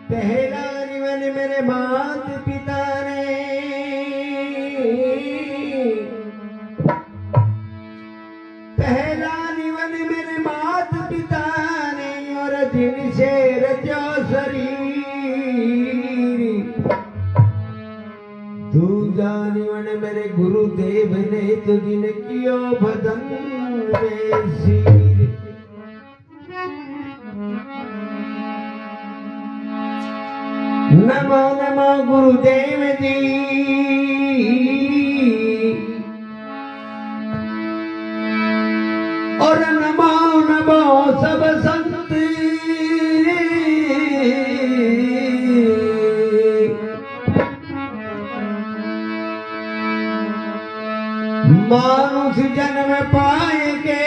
पहला जीवन मेरे मात पिता ने, पहला जीवन मेरे मात पिता ने, और जिनसे रचो शरीर। दूजा जीवन मेरे गुरुदेव ने, तो जिन कियो बदन में सिर। नमो नमो गुरुदेव जी, और नमो नमो सब संत। मानुष जन्म पाएंगे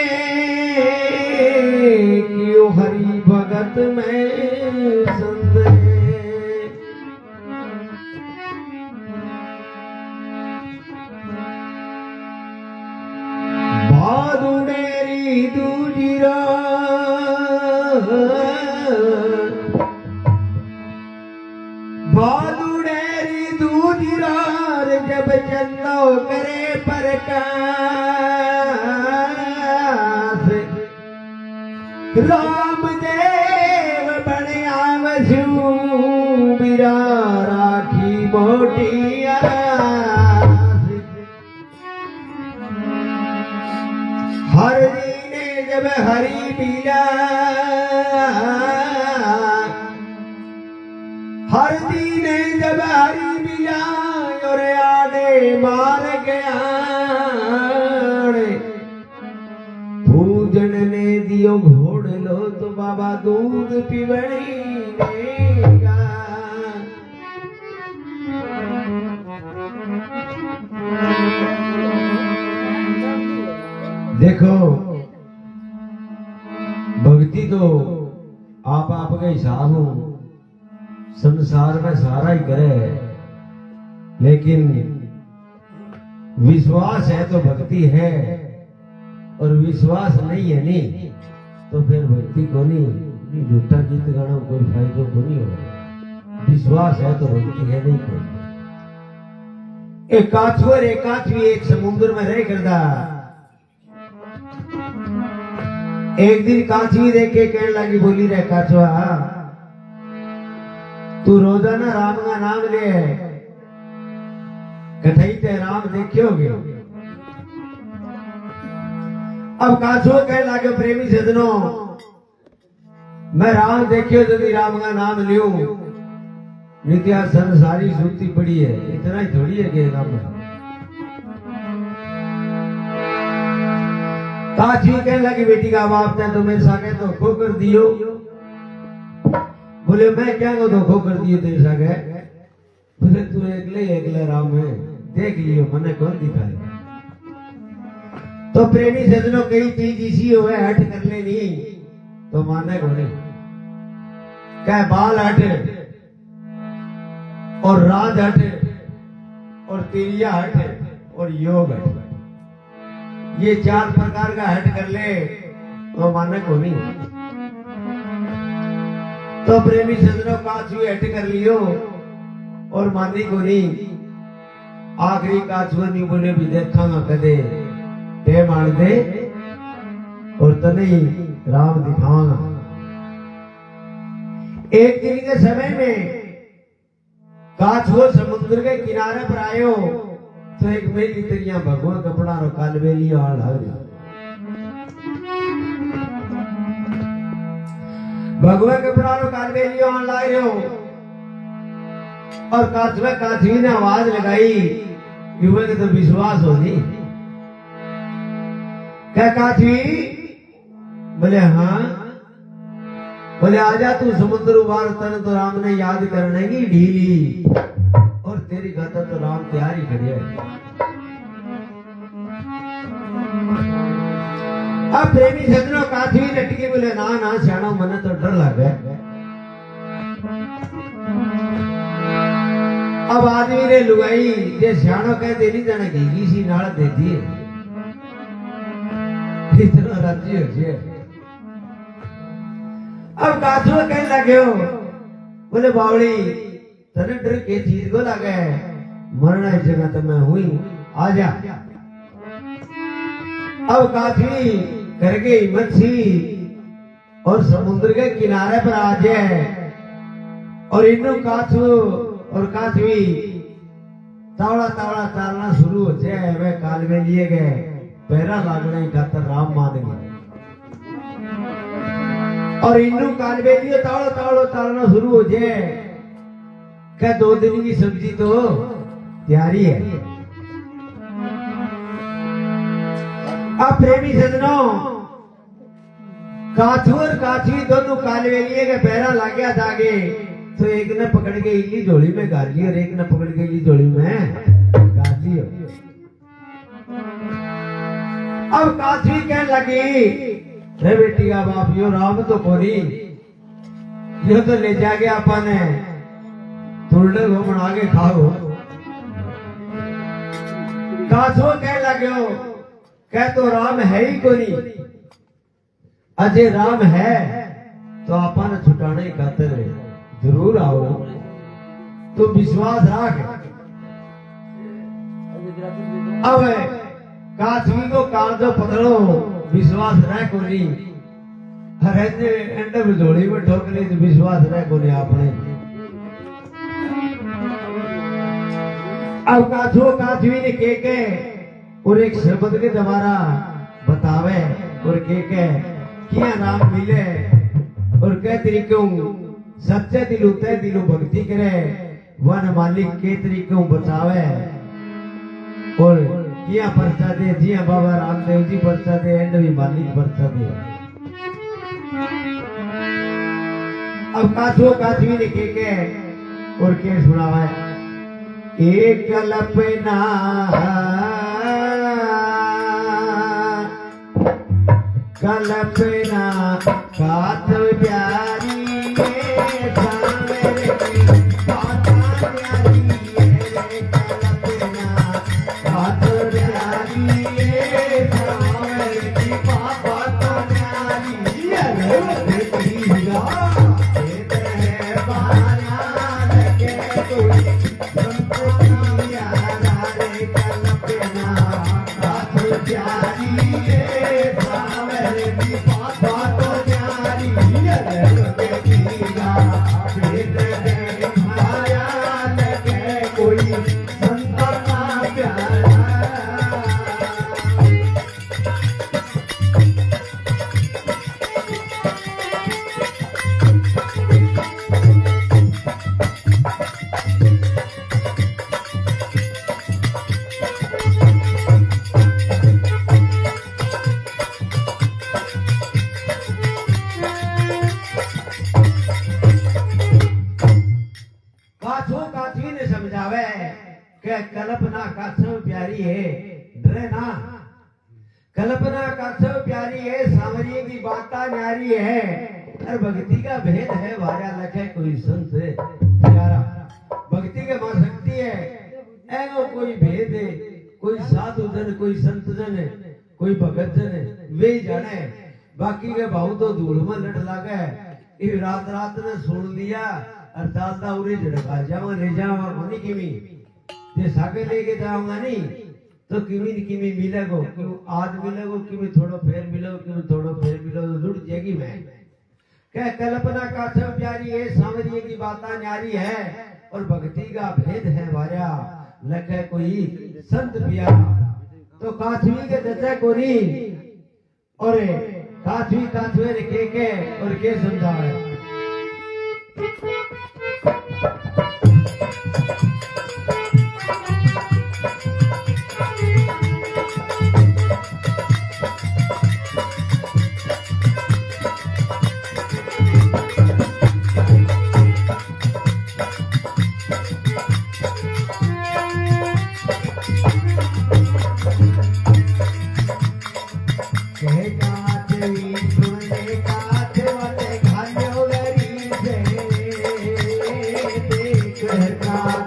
क्यों हरि भगत में संत है। भादुड़ेरी दूजिरा, भादुड़ेरी दूजिरा, जब चंदो करे प्रकाश। रामदेव बने आवसु, बिरा राखी मोटिया। हर जी ने जब हरी मिला, हर जी ने जब हरी मिला, और आने मार गया। पूजन ने दियो घोड़ लो, तो बाबा दूध पिवड़ी देगा। देखो भक्ति तो आप के हिसाब हो, संसार में सारा ही करे, लेकिन विश्वास है तो भक्ति है, और विश्वास नहीं है नहीं तो फिर भक्ति को नहीं। झूठा गीत गाना कोई फायदा को नहीं होगा। विश्वास है तो भक्ति है नहीं कोई। एक काछुआ एक काछवी एक समुद्र में रह करता। एक दिन काछवी देखे कहने लगी, बोली रे काछुआ, तू रोजाना राम का नाम ले, कठई ते राम देखियोगे। अब काछुआ कहने लगे, प्रेमी सजनों, मैं राम देखियो यदि राम का नाम लियो, नित्या संसारी सूती पड़ी है, इतना ही थोड़ी है कि राम। काछवी कहने लगी, बेटी का बाप ने तो मेरे सागे धोखो कर दियो। बोले मैं क्या को धोखो कर दियो तेरे सागे? बोले तू एकले राम है, देख लियो, मने कौन दिखाए। तो प्रेमी सजनों, कई चीज इसी हो हट कर लेनी तो माने को नहीं। क्या बाल हट, और राज हट, और तिरिया हट, और योग हट, ये 4 प्रकार का हट कर ले तो माने को नहीं। तो प्रेमी सजनों, काछुए हट कर लियो और मानी को नहीं। आखिरी काछुआ नहीं बोले भी देखा कदे ते मान दे, और तने राम दिखाऊंगा। एक दिन के समय में काछुआ समुद्र के किनारे पर आयो, तो एक मेली तरिया भगवा कपड़ा रो कालबेली आड़ आ गया। भगवा कपड़ा रो कालबेली आड़ ला रहे हो, और काछवी ने आवाज लगाई, युवक तो विश्वास हो नहीं। क्या काछवी? बोले हाँ। बोले आजा तू समुद्र उबार, तन तो राम ने याद करने की ढीली, और तेरी गाथा तो राम तैयारी करिए। अब प्रेमी सजनों, काछवी लटकी, बोले ना ना सियाणो, मने तो डर लगे। अब आदमी ने लुगाई जे सियाणो कह दे नहीं जाने घी सी नाल दे दिए इतना राजी हो गया। अब काछो कहने लगे हो बोले बावड़ी तने डर के चीज को लगे मरना इस जगह तो मैं हुई आ जा। अब काछी करके मच्छी और समुद्र के किनारे पर आ जाए और इन्हों काछो और काछवी तावड़ा तावड़ा चालना शुरू हो जाए। वे कालवे लिए गए पैरा लागने खातर राम मान गए और इन्हों कालवे लिए तावड़ा तावड़ा चालना शुरू हो जाए। क्या 2 दिन की सब्जी तो तैयारी है। अब प्रेमी सजनों काछू और काछवी दोनों कालवे लिए गए पैरा लाग गया जागे तो एक ने पकड़ के इली झोली में गाड़ ली और एक ने पकड़ के इली झोली में गाड़ ली। अब काछवी कहने लगी रे बेटी का बाप यो राम तो कोरी यो तो ले जाके अपन तुरडे को बना के खाओ। काछो कहने लगे कह तो राम है ही कोनी अजय राम है तो अपन छुटाने खातिर जरूर आओ तो विश्वास रख। अब काछवी को काल जो पकड़ो विश्वास रह कोनी रहते एंड में झोली में ठोक ली तो विश्वास रह कोनी आपने। अब काछो काछवी ने के और एक शब्द के द्वारा बतावे और के किया नाम मिले और कह तरीकों सच्चे दिल उते दिलो भक्ति करे वन मालिक के तरीकों बचावे और किया परचा दे जिया बाबा रामदेव जी परचा दे एंड भी मालिक परचा दे। अब काछो काछवी ने के और के सुनावा एक कल्पना कल्पना कात प्यारी कल्पना काछव प्यारी है डरे ना कल्पना काछव प्यारी है सांवरिये की बाता न्यारी है और भक्ति का भेद है वारा लखे कोई संत प्यारा भक्ति के मां शक्ति है एगो कोई भेद है कोई साधु जन कोई संत जन कोई भगत जन वे जाने बाकी के भाव तो धूल में लड़ लागे ये रात रात ने सुन लिया और दादा उरे झड़का जावा ले जावा मनी किमी जे सागे लेके जाऊंगा नहीं तो किमी किमी मिलेगो आज मिलेगो किमी थोड़ो फेर मिलेगो किमी थोड़ो फेर मिलेगो तो जुड़ जाएगी मैं क्या कल्पना का सब प्यारी है सांवरिये की बाता न्यारी है और भक्ति का भेद है वारा लगे कोई संत प्यारा तो काछवी के जचे कोनी और काछवी काछवे ने के और के समझावे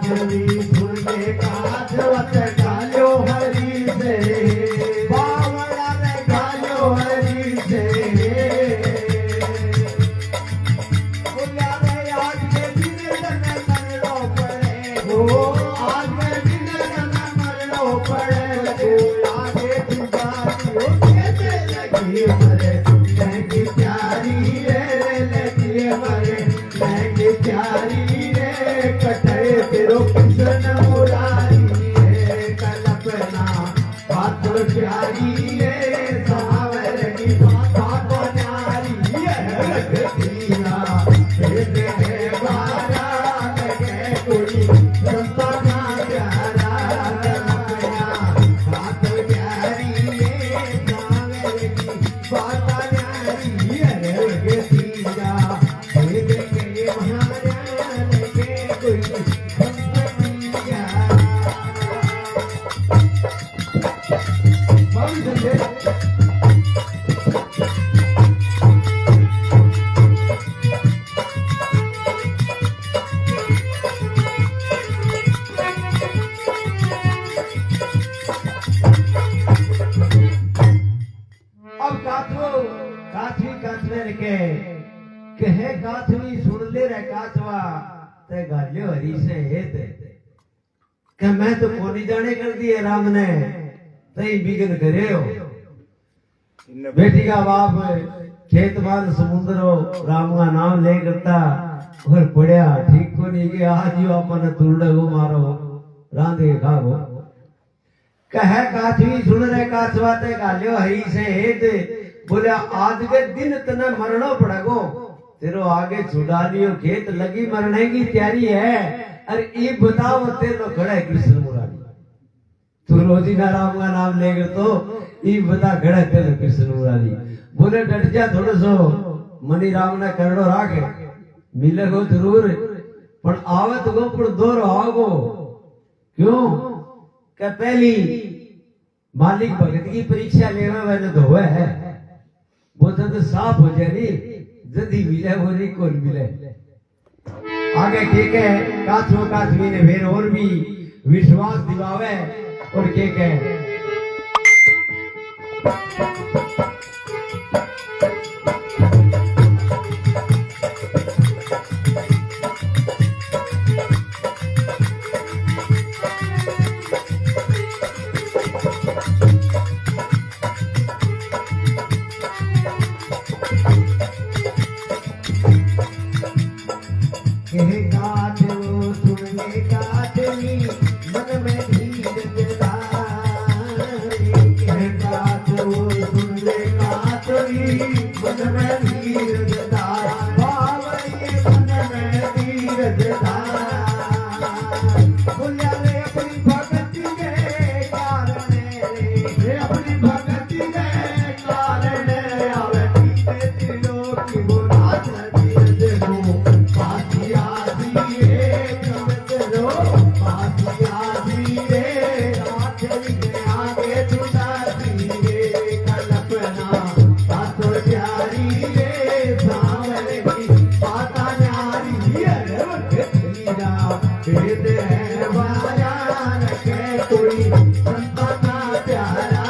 काजवी सुन के काजवत गालो हरी से बावड़ा रे गालो हरी से बोलिया रे आज के दिन तने मरनो पड़े हो आज के दिन तने मरनो पड़े तो आगे जुगाड़ियों के लगी मरे लगी प्यारी रे लगी मरे लगी प्यारी रे कटे तेरो किसन मुरारी रे कल्पना बात प्यारी रे सावर की बात न्यारी है लगतिया भेद है बारा लगे कोई संता ना प्यारा कल्पना बात प्यारी रे सावर की बात न्यारी है लगतिया भेद के महारा लगे कोई संता बाबू संजय अब काथवी काथवे ने कहे काथवी सुन ले रे काथवा ते गालियो हरी से हेत के मैं तो कोनी जाने कर दिए राम ने तई बिगन करे हो बेटी का बाप खेत बाल समुद्रो राम का नाम ले करता और पड़िया ठीक को नहीं कि आज यो अपन तुरड़े हो मारो रांधे खाओ कहे काथवी सुन रे काथवा ते गालियो हरी से हेत बोले आज के दिन तने मरनो पड़ेगो तेरो आगे छुड़ालियो खेत लगी मरने की तैयारी है अरे ये बताओ तेरो खड़ा है कृष्ण मुरारी तू रोजी ना राम का नाम लेकर तो ये बता खड़ा है तेरो कृष्ण मुरारी बोले डट जा थोड़ो सो मनी राम ने करड़ो राखे मिले को जरूर पर आवत गो पर दौर आओगो क्यों क्या पहली मालिक भगत की परीक्षा लेवे मैंने तो हुआ है वो तो साफ हो जाए नहीं जदी मिले वो नहीं कौन मिले आगे ठीक है काथो काथवी ने फिर और भी विश्वास दिलावे और के कहे काथो सुनने काथवी मन में धीरज धारे काथो सुनने काथवी मन में धीरज धारा भाव ये मन में धीरज धारा बोलिया रे अपनी भक्ति के कारण रे अपनी भक्ति के कारण आवे पीते तिलो की वो रात धीरज हो पातिया धीरे कमतरो पातिया धीरे रात्रि के आगे जुदा धीरे कल्पना बातो प्यारी रे सावर की बाता न्यारी अरे वकीरा भेद है बाया रखे कोई संता का प्यारा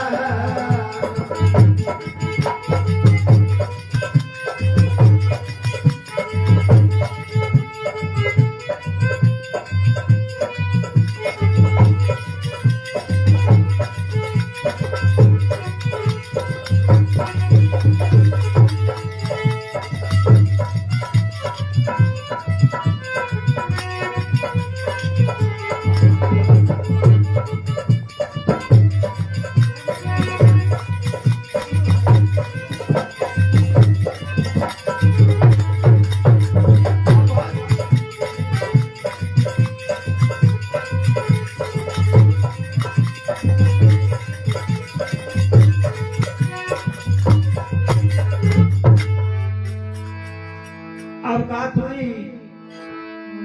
अब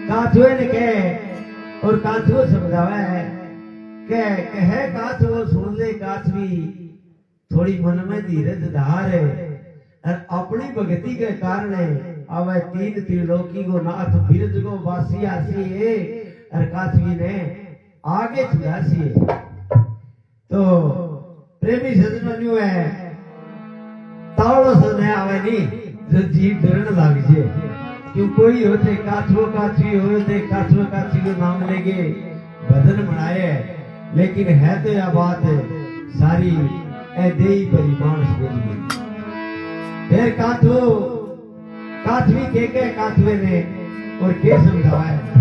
काथुए ने कहे और काथुओ समझावा है कहे काथुओ सुन ले काथवी थोड़ी मन में धीरज धार है और अपनी भक्ति के कारण अब तीन त्रिलोकी को नाथ बिरज को वासी आसी है और काथवी ने आगे चुरासी तो प्रेमी सजनों न्यू है तावड़ो से न आवे नी जो जीव डरन लाग जे क्यों कोई होते काथवो काथवी होते काथवो काथवी को नाम लेके भजन बनाए लेकिन है तो यह बात सारी ए देई परी मानस बोली गई फिर काथवो काथवी के काथवे ने और के समझाया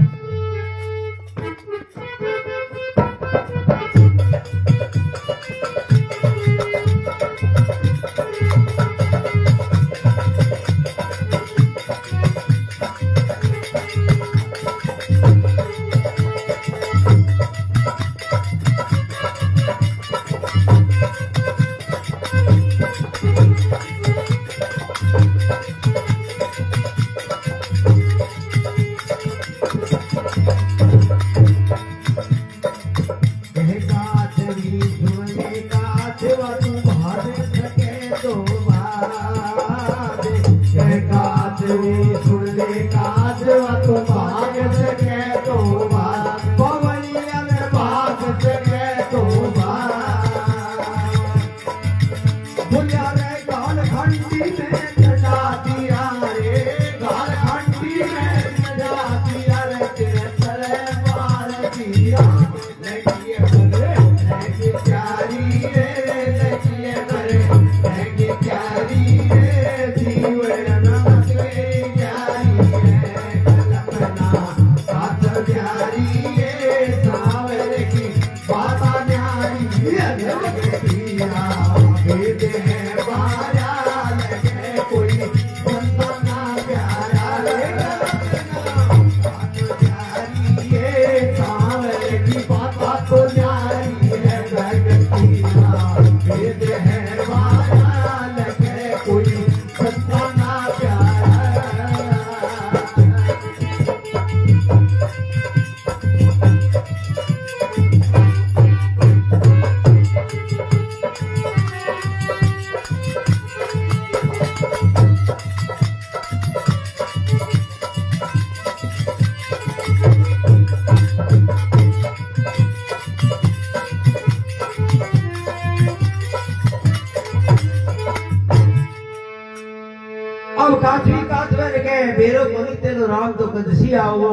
अब काथवी काथवे के बेरो कोनी तेनो राम तो कदसी आओ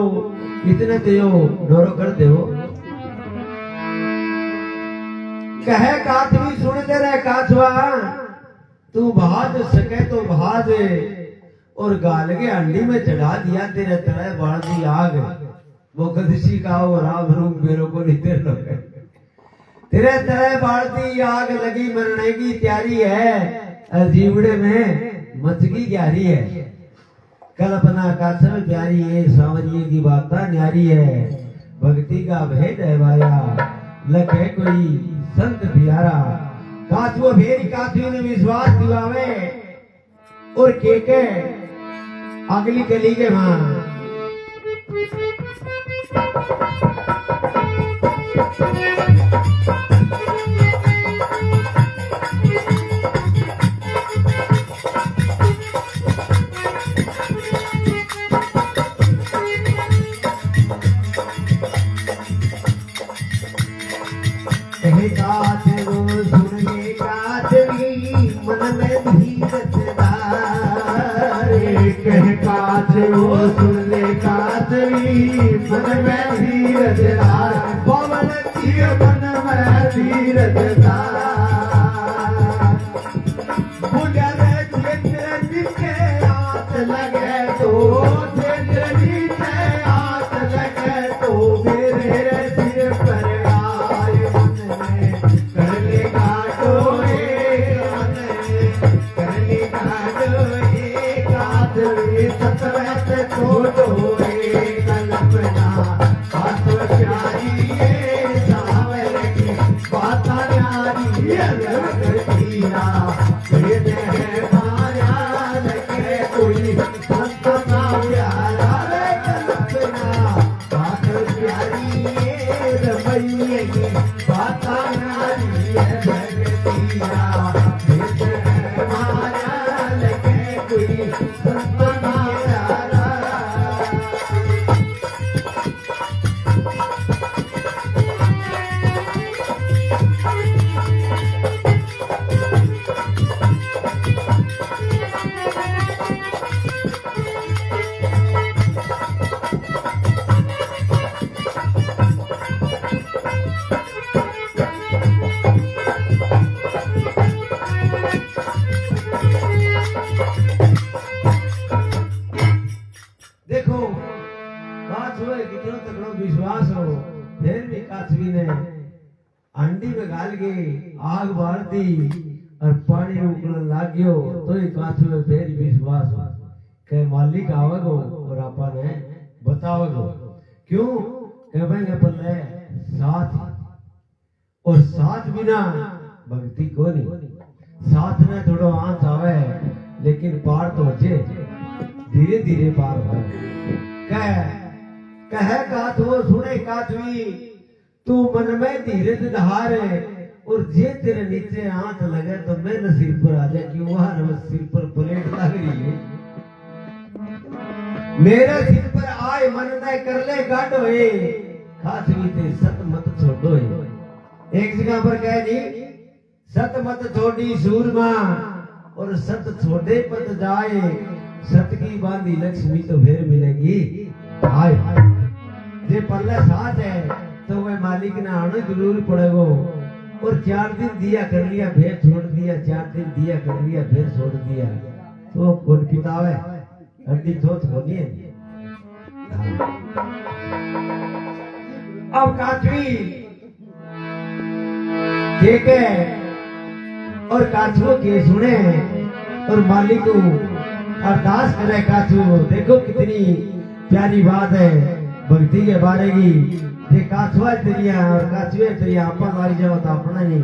इतने ते यो डोरो कर दे हो कहे काथवी सुन दे रे काथवा तू भाज सके तो भाज और गाल के अंडी में चढ़ा दिया तेरे तरह बाढ़ दी आग वो कदसी का वो राम रूप बेरो को नहीं तेरे तरह बाढ़ दी आग लगी मरने की तैयारी है जीवड़े में मचकी जारी है कल्पना का सब प्यारी है सांवरिये की बात न्यारी है भक्ति का भेद है वाया लखे कोई संत प्यारा काथवो भेरी काथवी ने विश्वास दिवावे और के अगली गली के मां फिर भी काचवी ने अंडी में गाल के आग बार दी और पानी उकलने लग गयो तो ही काचवी में फिर विश्वास के मालिक आवगो और आपा ने बतावगो क्यों कहेंगे पल्ले साथ और साथ बिना भक्ति को नहीं साथ में थोड़ो आंच आवे लेकिन पार तो बचे धीरे धीरे पार हो कह काथो सुने काथवी तू मन में धीरज धारे और जे तेरे नीचे आंच लगे तो मेरे सिर पर आ जाए क्यों वहां सिर पर प्लेट लग रही है मेरे सिर पर आए मन दे कर ले गाढ़ होए काथवी ते सत मत छोड़ो एक जगह पर कह दी सत मत छोड़ी सूरमा और सत छोड़े पत जाए सत की बांधी लक्ष्मी तो फिर मिलेगी हाय जे पल्ले साथ है तो वह मालिक ने आना जरूर पड़ेगा और 4 दिन दिया कर लिया फिर छोड़ दिया 4 दिन दिया कर लिया फिर छोड़ दिया तो कौन पितावे हड्डी तो होनी है अब काचवी ठीक है और काचू के सुने और मालिक को अरदास करे काचू देखो कितनी प्यारी बात है भक्ति के बारे की ये काचवा तेरिया और काचवे तेरिया अपन मारी जाओ तो अपना नहीं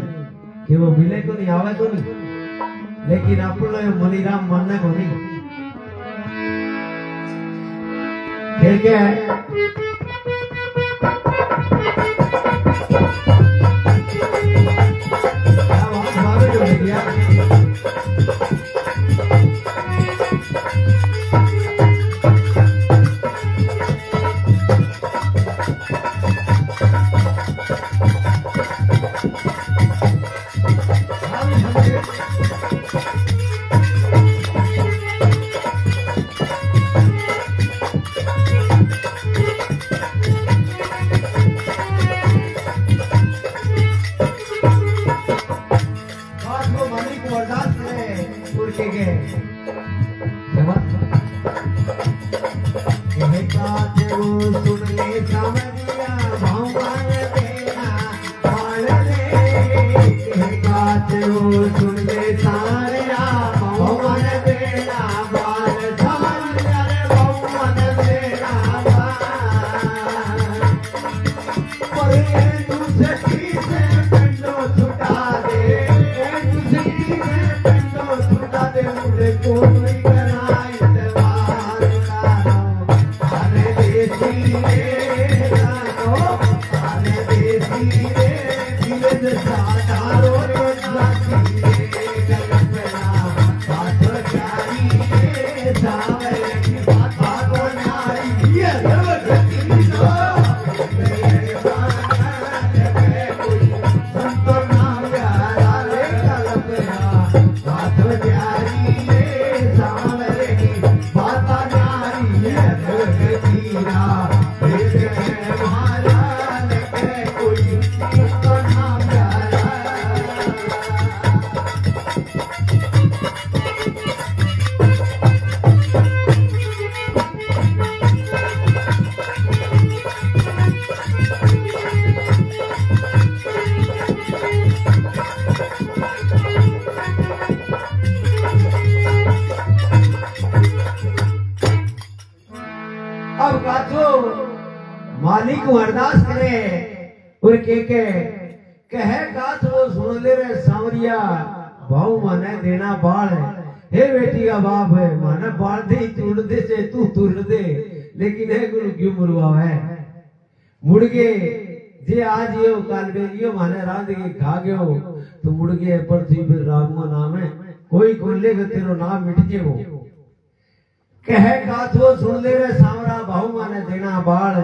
कि वो मिले को नहीं आवे को नहीं लेकिन अपन लोग मनीराम मानने को नहीं ठीक है अब काचो मालिक को अरदास करे और कहे काचो सुन ले रे सांवरिया भाऊ माने देना बाल हे बेटी का बाप है माने बाल दे तोड़ दे से तू तुर दे लेकिन है गुरु क्यों मुरवा है मुड़ के जे आज ये काल बेलियो माने रात के खा गयो तो मुड़ के पृथ्वी पर रामो नाम है कोई कोल्ले का तेरो नाम मिट जेवो कहे काथो सुन ले रे सांवरा भाऊ माने देना बाल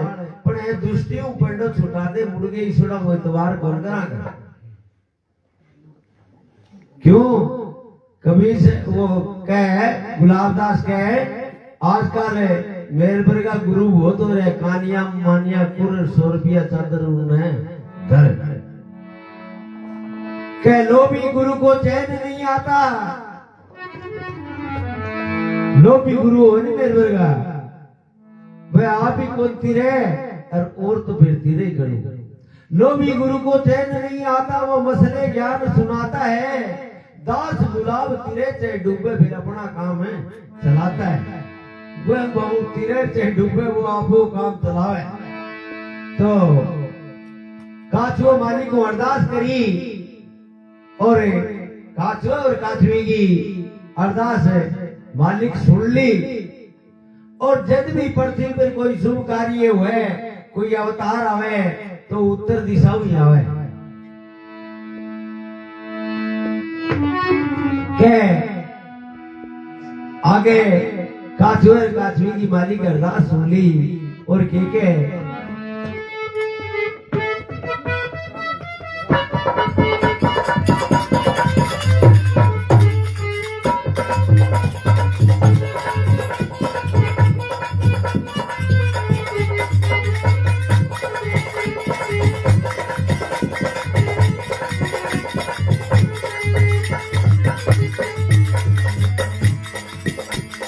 पण ए दुष्टियों पंडो छुटा दे मुड़ के ईश्वरा को इतवार कौन करा क्यों कभी से वो कहे गुलाबदास कहे आजकल मेलबर का गुरु हो तो रे कानिया मानिया कुर 100 रुपया चादर उन्हें धर कह लोभी गुरु को चैन नहीं आता लोभी गुरु हो नहीं मेरे वर्गा भाई आप ही कौन तीरे और तो फिर तीरे करो लोभी गुरु को चैन नहीं आता, वो मसले ज्ञान सुनाता है। दास गुलाब तिरे से डूबे फिर अपना काम है चलाता है। वह बहु तिरे से डूबे वो आपको काम चलावे। तो काछुओ मालिक को अरदास करी और काछुओ और काछुई की अरदास मालिक सुन ली। और जब भी पृथ्वी पर कोई शुभ कार्य हुए, कोई अवतार आवे तो उत्तर दिशा में आवे के आगे काछुए और काछुई की मालिक अरदास सुन ली और के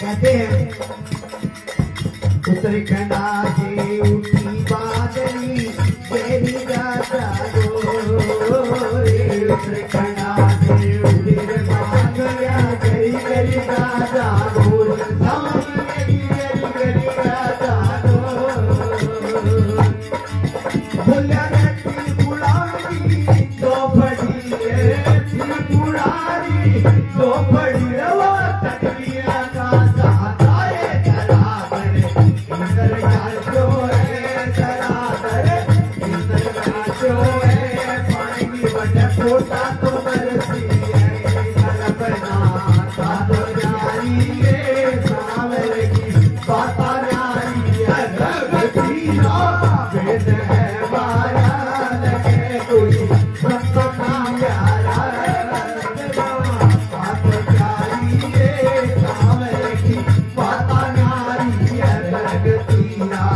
कहते हैं उत्तराखंड से उठी बादली तेरी गाता गोरे। उत्तराखंड से उठी बादलिया गरी गरी गाता गोर। गरी गरी गाता गोर। बोलिया ती बुलावी दो फड़ी ती बुलारी दो फड़ी रवा तकलिया का छोटा तो बरसी तो जारी सावर की बाता नारी वेद है माया लगे कोई भक्तो का प्यारा बात जारी सावर की बाता नारी अलग तीरा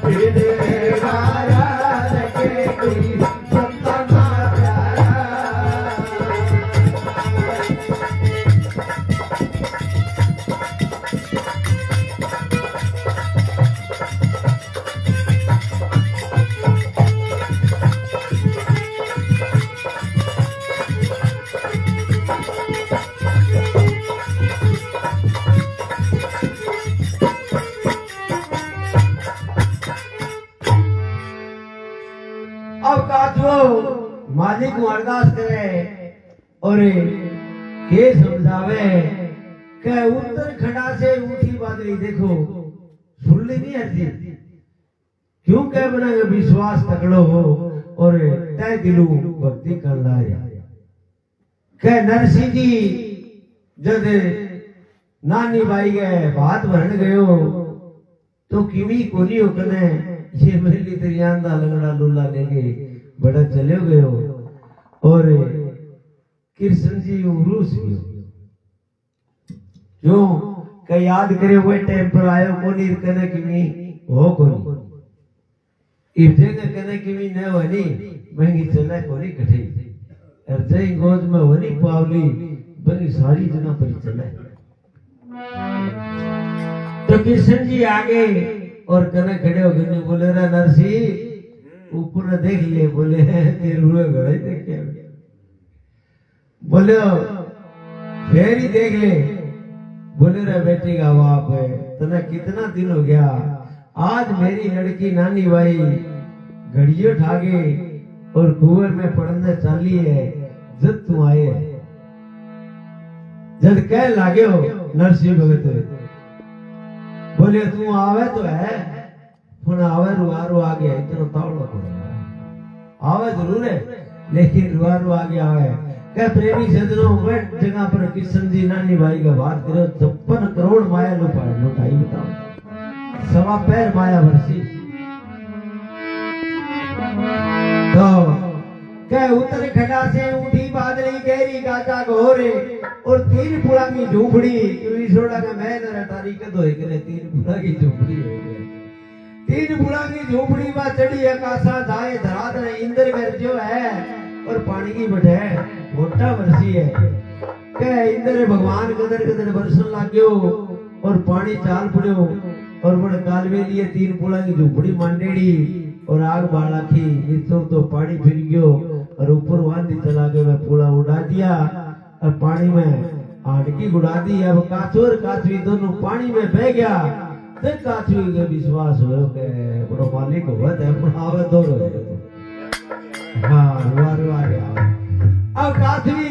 वेद है माया लगे कोई भक्तो का अब काछुओ मालिक को अरदास करे और के समझावे के उत्तर खड़ा से उठी बादली देखो सुन ली नहीं हरती क्यों कह बना विश्वास तकड़ो हो और तय दिलू भक्ति कर लाए। कह नरसिंह जी जब नानी बाई गए बात भरन गयो तो किमी कोनी होकने ये मेरी दरियांदा लंगड़ा लुल्ला लेके बड़ा चले गयो और कृष्ण जी उरूस गयो क्यों कई याद करे हुए टाइम पर आयो कोनी कने किमी हो कोनी इब जगह कने किमी न वनी महंगी चले कोनी कठे अर्जय गोद में वनी पावली बनी सारी जगह पर चले। तो कृष्ण जी आगे और कने खड़े हो गए बोले रा नरसिंह ऊपर देख ले बोले तेरे रुए गए देखे बोले फिर ही देख ले बोले रा बेटी का बाप है तना कितना दिन हो गया आज मेरी लड़की नानी भाई घड़ियों ठागे और कुएं में पड़ने चाली है जब तू आए जब कह लागे हो नरसिंह भगत बोले तू आवे तो है पुन आवे रुआरो आ गया इतना तावड़ा पड़ा आवे जरूर है लेकिन रुआरो आ गया है क्या प्रेमी सजनों बैठ जगह पर कृष्ण जी नानी भाई का बात करो 56 करोड़ माया लुटाई बताओ सवा पैर माया वर्षी तो क्या उत्तर खड़ा से उठी बादली गहरी गाता घोरे और 3 पुड़ा की झूपड़ी क्योंकि सोड़ा का मैं न रटारी के दो एक 3 पुड़ा की झूपड़ी हो गई 3 पुड़ा की झूपड़ी में चढ़ी आकाशा जाए धराधर इंद्र घर जो है और पानी की बटे मोटा वर्षी है क्या इंद्र भगवान कदर कदर बरसन लाग्यो और पानी चाल पड़ो और बड़ कालवे लिए 3 पुड़ा की झूपड़ी मांडेड़ी और आग बाला की नीचे तो पानी फिर गयो और ऊपर वांदी चला के मैं पूरा उड़ा दिया और पानी में आड़की उड़ा दी। अब काचू और काचवी दोनों पानी में बह गया। तो काचवी के विश्वास हो के बड़ो मालिक हुआ है पर आवे दो हाँ वार वार अब काचवी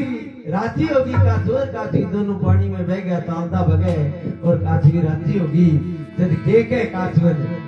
राजी होगी। काचू और काचवी दोनों पानी में बह गया तांता भगे और काचवी राजी होगी। जब के काचवी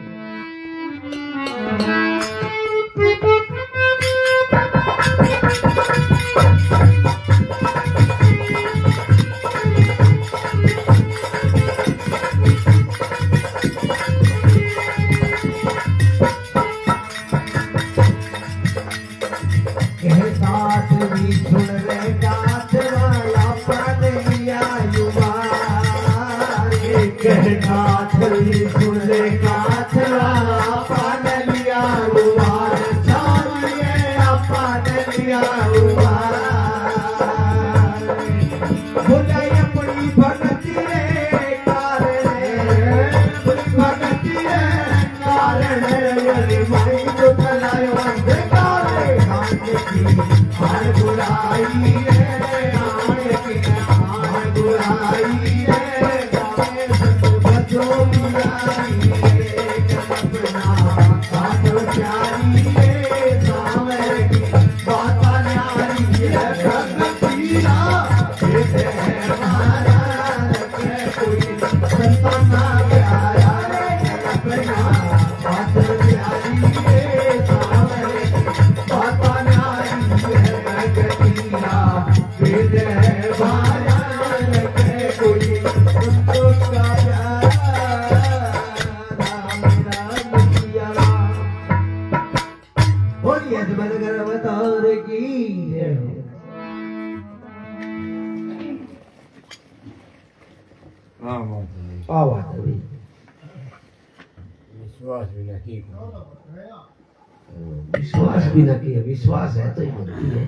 विश्वास भी ना किया। विश्वास है तो ही भक्ति है,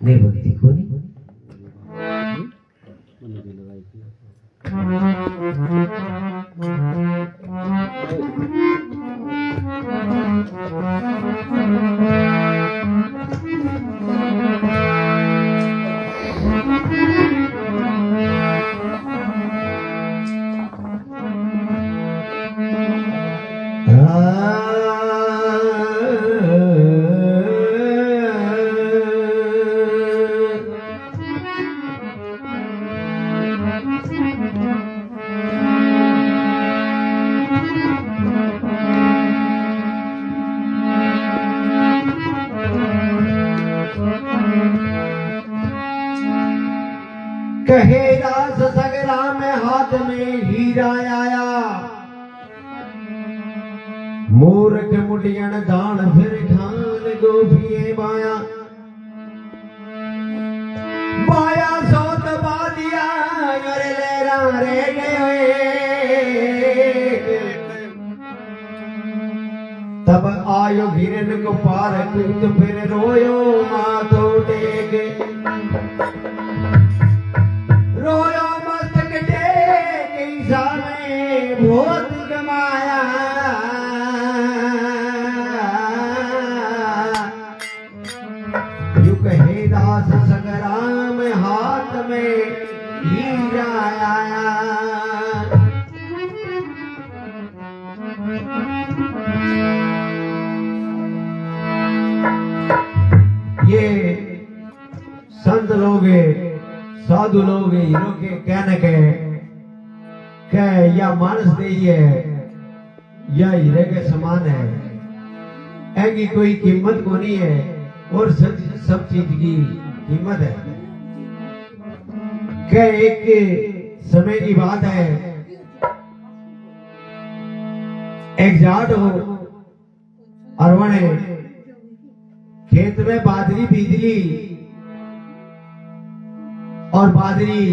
नहीं भक्ति को नहीं। कहे दास सगरा में हाथ में हीरा आया, मूर्ख मुटियन दान फिर ठान गोभिये बाया। बाया सोत बादिया अरे लेरा रे गए। तब आयो हिरन को पार कुछ फिर रोयो माथो टेक। रोयो मस्तक टेक ईसा में बहुत कमाया। यू कहे दास संग्राम हाथ में हीरा आया। ये संत लोग साधु लोग हीरो के कहने के या मानस नहीं है या हीरे के समान है, ऐसी कोई कीमत को नहीं है और सब चीज की कीमत है। क्या एक समय की बात है, एक जाट हो अरवण खेत में बाजरी बीज ली और बाजरी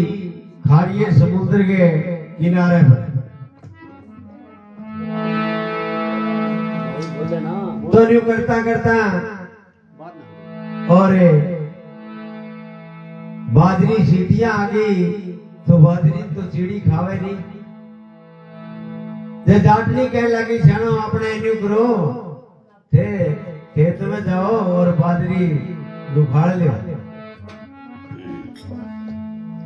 खा रही है समुद्र के किनारे पर। तो यूं करता करता और बाजरी सीटियां आ गई तो बाजरी तो चिड़ी खावे नहीं। जे जाटनी कह लगी छानो अपने न्यू करो थे खेत में जाओ और बाजरी उखाड़ लो।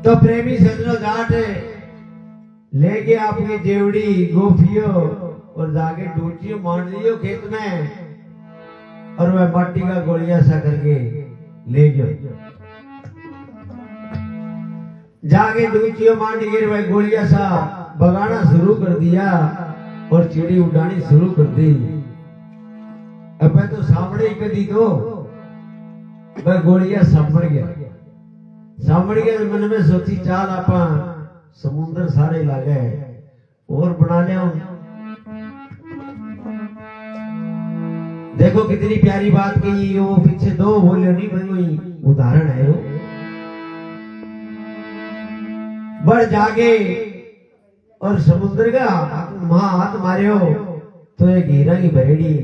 तो प्रेमी सजनो जाट लेके आपकी जेवड़ी गोफियो और जाके डूचियो मान लियो खेत में, और वह मट्टी का गोलिया सा करके ले गयो। जाके डूचियो मान गिर वह गोलिया सा बगाना शुरू कर दिया और चिड़ी उड़ानी शुरू कर दी। अब तो सामने ही कदी तो वह गोलिया सामड़ गया। सामड़ गया तो मन में सोची चाल आपा समुद्र सारे लागे और बना ले। देखो कितनी प्यारी बात कही, वो पीछे दो बोले नहीं बनी उदाहरण है वो। बढ़ जागे और समुद्र का वहां हाथ मारे हो तो एक हीरा की बरेड़ी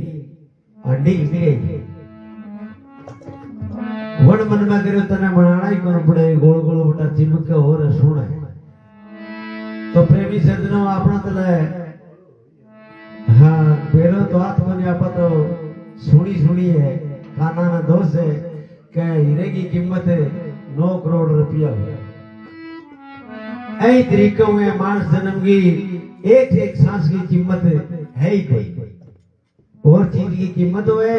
अंडी निकले। वन मन में करे तने बनाना ही कौन पड़े, गोल गोल बटा चिमक और सुन है। तो प्रेमी सज्जनों अपना तले हाँ पहलो तो आत्मनि आपा तो सुनी है काना ना दोष है कि हीरे की कीमत 9 करोड़ रुपया है। ऐ तरीके हुए मानस जन्म की एक एक सांस की कीमत है ही कोई और चीज की कीमत है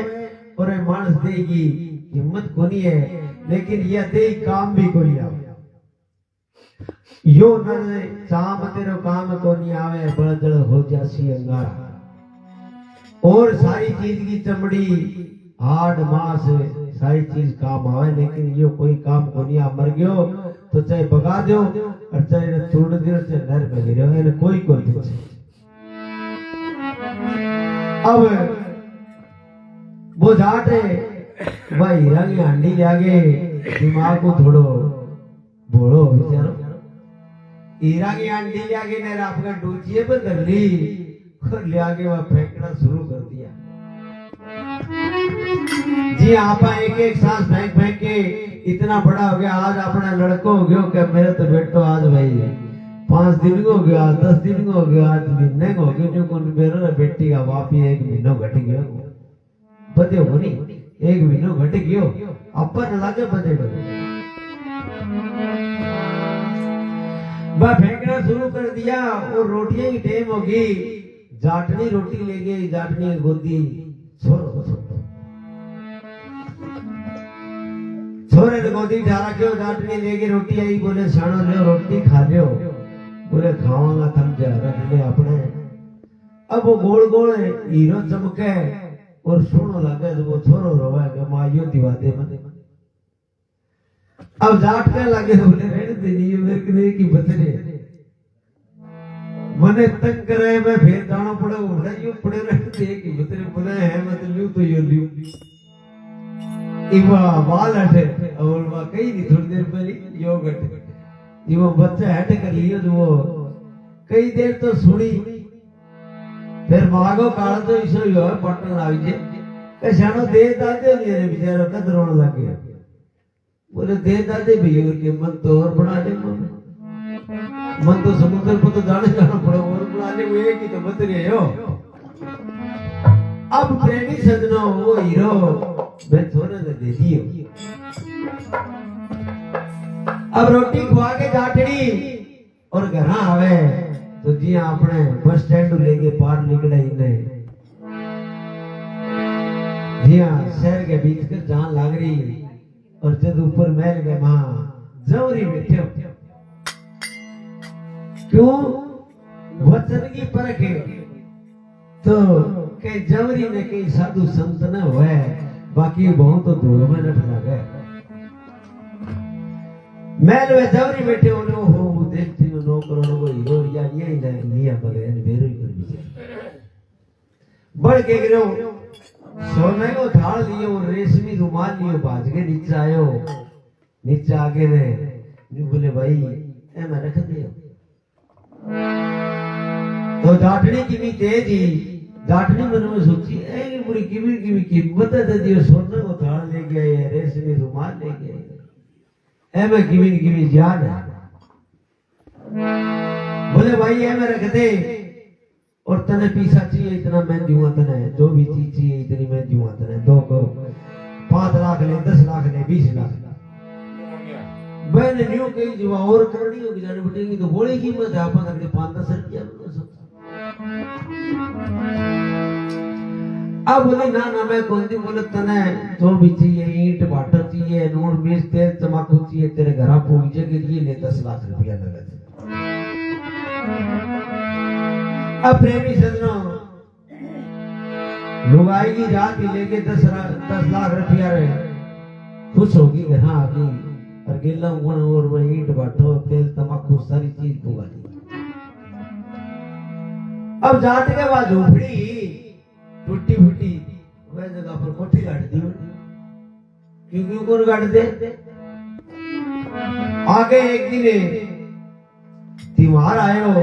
और मानस दे की कीमत कोनी है, लेकिन यह दे काम भी कोनी आवे। यो न चाम तेरो काम कोनी आवे, बड़दड़ हो जासी अंगारा। और सारी चीज की चमड़ी हाड मांस सारी चीज काम आवे, लेकिन यो कोई काम कोनी आ। मर गयो तो चाहे भगा दो और चाहे छोड़ दो चाहे नर में गिरो, इन्हें कोई पूछे। अब वो जाट वह हीरा की हांडी लागे दिमाग को थोड़ो बोलो बेचारो। हीरा की हांडी लागे ने आपका डूचिए पर कर ली और ले आके वह फेंकना शुरू कर दिया। जी आपा एक एक सांस फेंक फेंक के इतना बड़ा हो गया। आज अपना लड़को हो गयो कि मेरे तो बेटो आज भाई 5 दिन को हो गया, 10 दिन को हो गया, आज महीने को हो गया। जो कौन मेरा बेटी का वापी 1 महीना घट गया बदे हो नहीं, 1 महीना घट गयो अपन लागे बदे बदे वह फेंकना शुरू कर दिया। और रोटियां की टेम होगी, जाटनी रोटी ले गई, जाटनी गोदी छोरो छोरे ने गोदी उठा रखियो। जाटनी ले गई रोटी आई, बोले साणो ले रोटी खा लियो। बोले खावांगा थम जा रख ले अपने। अब वो गोल गोल हीरो चमके और सोनो लगे तो वो छोरो रोवे कि मायो दिवाते मत। अब जाट के लगे बोले रहने दे नहीं मेरे की बचने मने तंग करे मैं फिर जाना पड़े उड़ा यो पड़े रहते कि बतरे बोले है मतलब यूं तो यो लियो इवा बाल हटे और वा कई नहीं थोड़ी देर पहले यो घट इवा बच्चा हट कर लियो जो वो कई देर तो सुनी। फिर मागो काल तो इसो यो पटन आवी जे के शानो दे दादे ने बेचारा कदरोण लगे। बोले दे दादे भैया के मन तो और बना दे मन तो समुद्र को तो जाने जाना पड़े और बनाने को एक ही तो बत रहे हो। अब प्रेमी सजनों वो हीरो मैं थोड़े ने दे दियो। अब रोटी खुआ के जाटड़ी और घर आवे तो जी अपने बस स्टैंड लेके पार निकले इन्हें जी शहर के बीच कर जान लाग रही। और जब ऊपर महल में वहां जवरी बैठे हो क्यों वचन की परख है तो के जवरी ने कई साधु संत न हुए बाकी बहुत तो धूल में नट लगे। महल में जवरी बैठे हो देखती हो 9 करोड़ को हीरो या ये लिया बगैर मेरे ही कर दिया बढ़ के गिरो सोने को थाल लियो रेशमी रुमाल लियो बाज के नीचे आयो। नीचे आगे ने बोले भाई ए मैं रख दियो। तो जाटनी की भी तेज ही जाटनी मन में सोची ए पूरी की कीमत है दियो सोने को थाल ले गए रेशमी रुमाल ले गए ए मैं की याद है। बोले भाई ए मैं रख दे और तने पैसा चाहिए इतना मैं दूंगा, तने जो भी चीज चाहिए इतनी मैं दूंगा, तने 2 करो 5 लाख ले 10 लाख ले 20 लाख। मैंने न्यू कही जो और करनी होगी जाने बटेगी तो बोली कीमत है अपन अगले 5-10 रुपया। अब बोले ना ना मैं कौन सी बोले तने जो भी चाहिए ईंट भाटा चाहिए नून मिर्च तेल तमाकू चाहिए तेरे घर पहुंचे के लिए ले 10 लाख रुपया नगद। अब प्रेमी सजनों लुगाई की रात ही लेके 10 लाख रुपया रहे खुश होगी कि हाँ आगे और गिल्ला गुण और वह ईंट भाटो तेल तमाकू सारी चीज पुगा दी। अब जाते के बाद झोपड़ी टूटी फूटी वह जगह पर कोठी गाड़ दी। क्यों कौन गाड़ दे? आगे एक दिन त्योहार आयो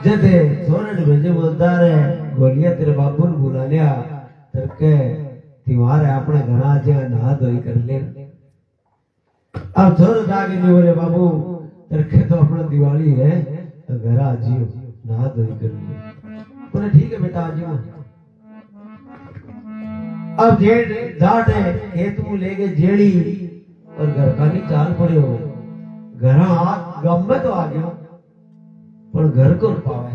जदे सोने भेजे बोलता रे गोलिया तेरे बाबू ने बुला लिया तरके त्योहार है अपने घर आ जा नहा धोई कर ले। अब छोरो जाके नहीं बोले बाबू तरके तो अपना दिवाली है तो घर आ जियो नहा धोई कर ले। बोले ठीक है बेटा आ जियो। अब जेठ जाट है खेत में लेके जेड़ी और घर का नहीं चाल पड़े हो घर गम में तो आ गयो पर घर को पावे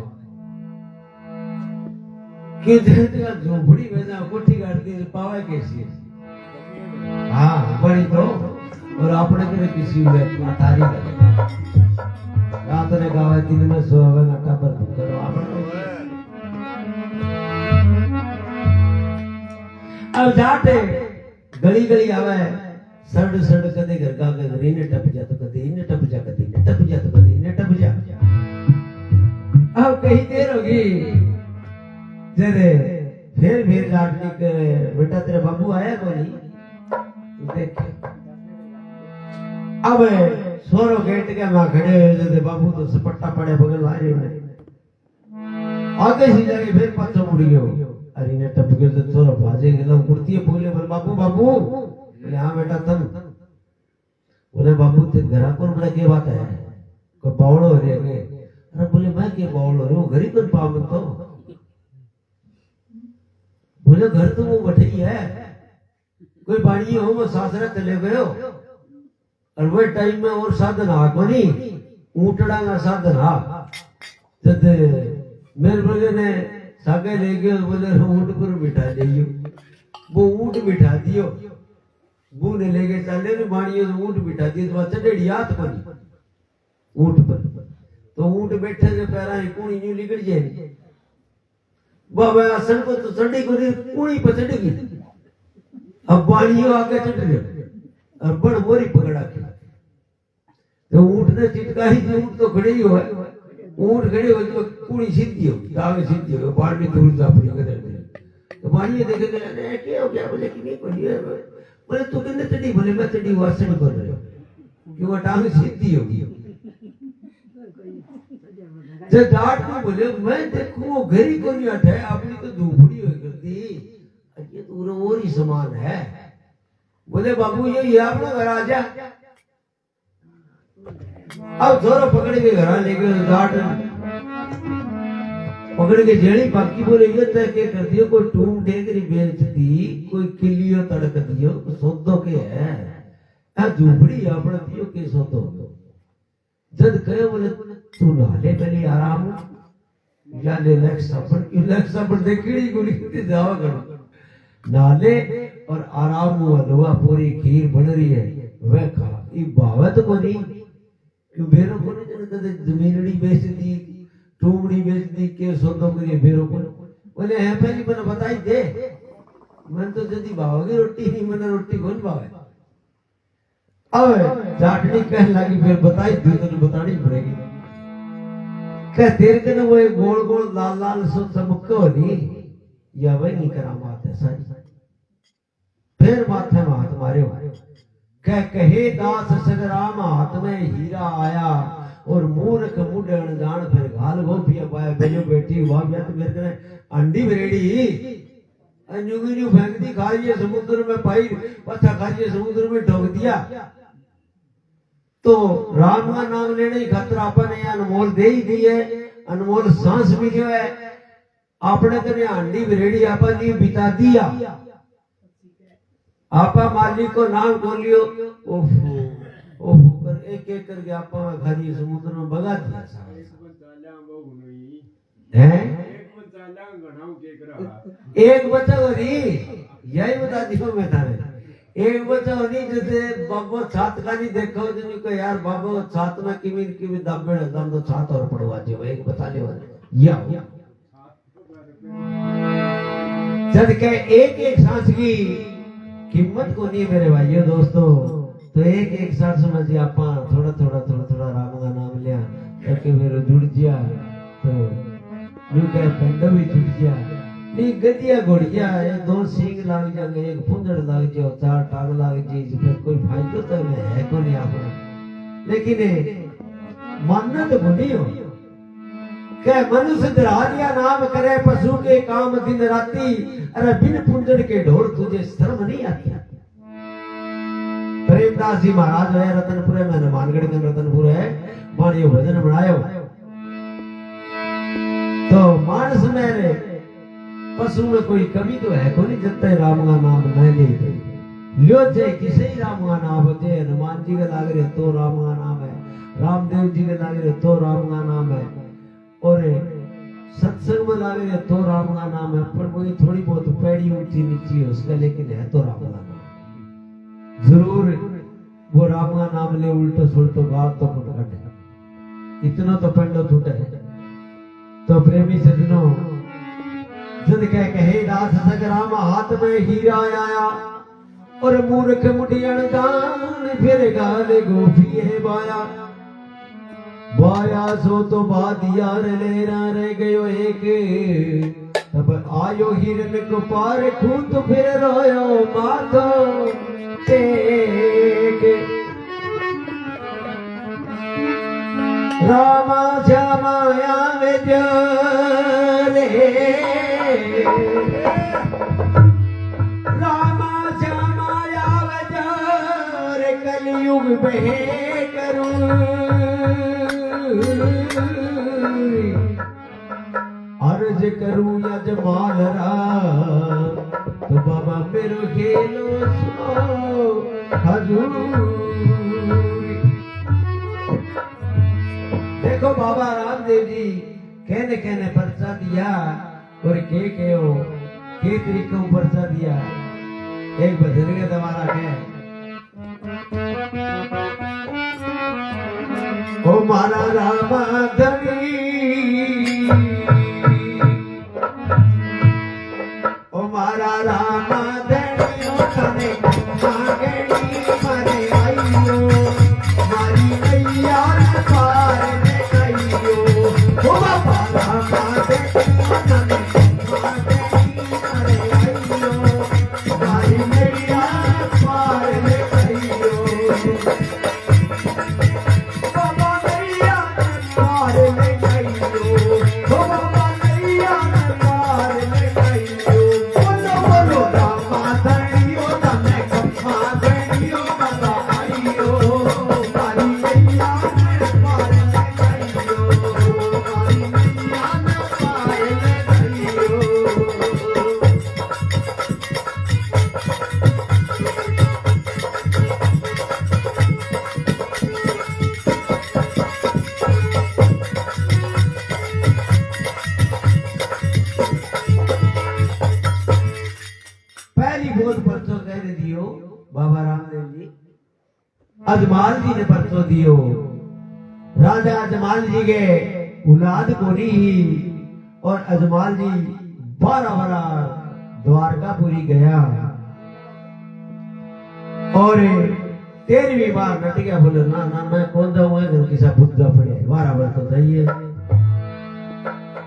कि झोपड़ी में जा कोठी गाड़ती पावे कैसी। हाँ बड़ी तो और अपने के किसी तारी रात ने गावे दिन में सोवे नटा पर करो अब जाते गली गली आवे सड़ सड़ कदे घर का घर इन्हें टप जा तो कदे इन्हें टप जा कदे इन्हें टप जा तो कदे इन्हें टप जा। अब कहीं देर होगी जरे फिर लाडली के बेटा तेरे बाबू आया कोई देख। अब सोरो गेट के वहां खड़े हुए जैसे बाबू तो सपट्टा पड़े बगल वाले में आगे से जाके फिर पाछो मुड़ गयो। अरे ने टप के तो सोरो भाजे गला कुर्ती बोले बोल बाबू बाबू बोले हाँ बेटा तुम बोले बाबू ते घरा कौन बड़ा के बात है को बावड़ो रे के। अरे बोले मैं के बावड़ो रे वो घरी कौन पाव मत तो बोले घर तो वो बैठे ही है कोई बाड़ी हो वो सासरा चले गयो और वो टाइम में और साधन आ कोनी ऊंटड़ा का साधन आ जब मेरे बोले ने सागे ले गए बोले ऊंट पर बिठा दियो वो ऊंट बिठा दियो बू ने लेके चले ने बाड़ियों से ऊंट बिठा दियो तो चढ़ेड़ी हाथ बनी ऊंट पर तो ऊंट बैठे से पैरा ही कूणी न्यू निकल जाए बाबा असन को तो चढ़ी को कूणी पर चढ़ेगी। अब बाड़ियों आगे चढ़ गए और बड़ मोरी पकड़ा के तो ऊंट ने चिटकाई थी ऊंट तो खड़े ही हो ऊंट खड़े हो तो कूणी सीधी हो आगे सीधी हो बाढ़ में दूर जा पड़ी कर तो बाड़ियों देखे गए अरे क्या हो गया बोले कि नहीं पड़ी है बोले तू कितने चढ़ी बोले मैं चढ़ी वासन कर रहे हो क्यों टांग सीधी होगी। जब डांट को बोले मैं देखूं वो घरी को नहीं हटे अपनी तो झोपड़ी हो करती ये तो और ही समान है। बोले बाबू ये अपना घर आ जा। अब जोरो पकड़ के घर लेके डांट पकड़ के जेड़ी बाकी बोले ये तय के कर दियो कोई टूम टेकरी बेच दी कोई किलियो तड़क दियो सौदो के है आ झोपड़ी अपना दियो के सौदो जद कहे बोले तू नाले पहले आराम या ले लेक्स अपन देखड़ी गुली के जावा करो नाले और आराम हुआ लोहा पूरी खीर बन रही है वह खा ये बावत को नहीं क्यों बेरो को नहीं जने जमीनड़ी बेच दी टूमड़ी बेच दी के सौदो करिए बेरो को बोले है पहली मैंने बताई दे मन तो जदी भावगी रोटी नहीं मैंने रोटी कौन भावे। अब चाटनी कहने लगी फिर बताई दी तो बतानी पड़ेगी क्या तेरे के ना वो एक गोल गोल लाल लाल सो चमक होनी या वही नहीं करामात है सारी फिर माथे में हाथ मारे कह कहे दास सगराम हाथ में हीरा आया और मूर्ख मुड अनजान फिर घाल गोपिया पाया बेलो बेटी वाह या तो मेरे कने अंडी बरेड़ी अन्युगी न्यू फेंक दी खाइए समुद्र में पाई पत्थर खाइए समुद्र में ठोक दिया तो राम का नाम लेने ही खतरा अपन अनमोल दे ही दिए अनमोल सांस मिलियो है आपने कने हांडी बरेड़ी आपा नी बिता दिया आपा मालिक को नाम बोलियो ओहो ओहो कर एक एक करके आपा घरी समुद्र में भगा दिया है एक बच्चा हो रही यही बता दियो मैं थारे एक बच्चा हो रही जैसे बाबो छात का नहीं देखो जिन्हें को यार बाबो छात में किमी दाबे दम तो छात और पड़वा जो एक बता ले या जब के एक एक सांस की कीमत को नहीं मेरे भाइयों दोस्तों तो एक एक सांस समझिए आप थोड़ा राम का नाम लिया ताकि मेरे जुड़ गया तो यूं कह पेंडो भी जुड़ गया नहीं गदिया घोड़िया ये दो सींग लाग जाएंगे एक फुंदड़ लाग जाओ चार टांग लाग जी फिर कोई फायदा तो है को नहीं आपका लेकिन मानना तो बुनी हो क्या मनुष्य दिया नाम करे पशु के काम दिन राती अरे बिन पुंजड़ के ढोल तुझे शर्म नहीं आती प्रेमदास जी महाराज है रतनपुर में हनुमानगढ़ के रतनपुर है बाणियो भजन बनायो तो मानस में पशु में कोई कमी तो है कोई जब तक राम का नाम न ले लियो जे किसे ही राम का नाम होते हनुमान जी का लाग रहे तो राम का नाम है रामदेव जी का लाग रहे तो राम का नाम है और सत्संग में लागे रहे तो राम का नाम है पर कोई थोड़ी बहुत पैड़ी ऊंची नीची है उसका लेकिन है तो राम का नाम जरूर वो राम का नाम ले उल्टो सुल्टो गाल तो फुट कटे इतना तो पेंडो छूटे तो प्रेमी सजनों जद कहे दास सगराम हाथ में हीरा आया और मूर्ख मुठियन दान फिर गाले गोफी है बाया सो तो बाद यार लेरा रह गयो एक तब आयो हिरन को पार खून तो फिर रोयो माथो टेक रामा श्यामा आवे रे रामा श्यामा आवे रे कलयुग बहे करूं अर्ज करूं यजमान तो बाबा मेरो खेलो सो हजूर देखो बाबा रामदेव जी कहने कहने पर्चा दिया और के हो के तरीकों पर्चा दिया एक भजन के द्वारा कह ओ मारा रामा धनी ओ मारा रामा धनी ओ तने मांगनी मारे आइयो मारी मैया पार ने आइयो ओ बाबा रामा धनी ओ तने मांगनी मारे आइयो मारी मैया पार ने आइयो बाबा रामदेव जी अजमाल जी ने परसों दियो राजा अजमाल जी के औलाद को नहीं और अजमाल जी 12 बरस द्वारकापुरी गया और 13वीं बार नट गया बोले ना ना मैं कौन जाऊंगा घर किसा बुद्धा पड़े 12 बरस तो जाइए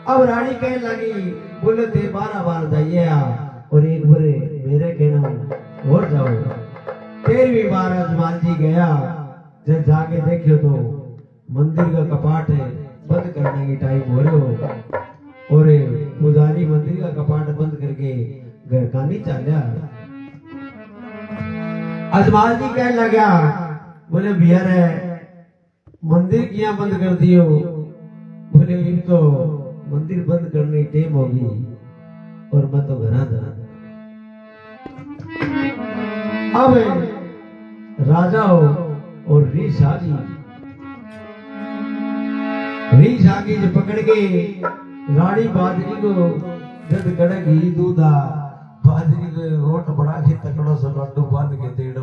अब रानी कहने लगी बोले थे 12 बार जाइए और एक बारे मेरे कहना और जाओ 13वीं बार अजमाल जी गया जब जाके देखियो तो मंदिर का कपाट है बंद करने की टाइम हो रहे हो और पुजारी मंदिर का कपाट बंद करके घर का नहीं चला अजमाल जी कहने लगा बोले भैया रे मंदिर किया बंद कर दियो बोले बोले ये तो मंदिर बंद करने की टेम होगी और मैं तो घरा था। अब राजा हो और रीछ आ गई, रीछ आ गई जो पकड़ के रानी बाजरी को जब कड़क घी दूधा बाजरी को रोट बना के तकड़ो सा लड्डू बांध के देड़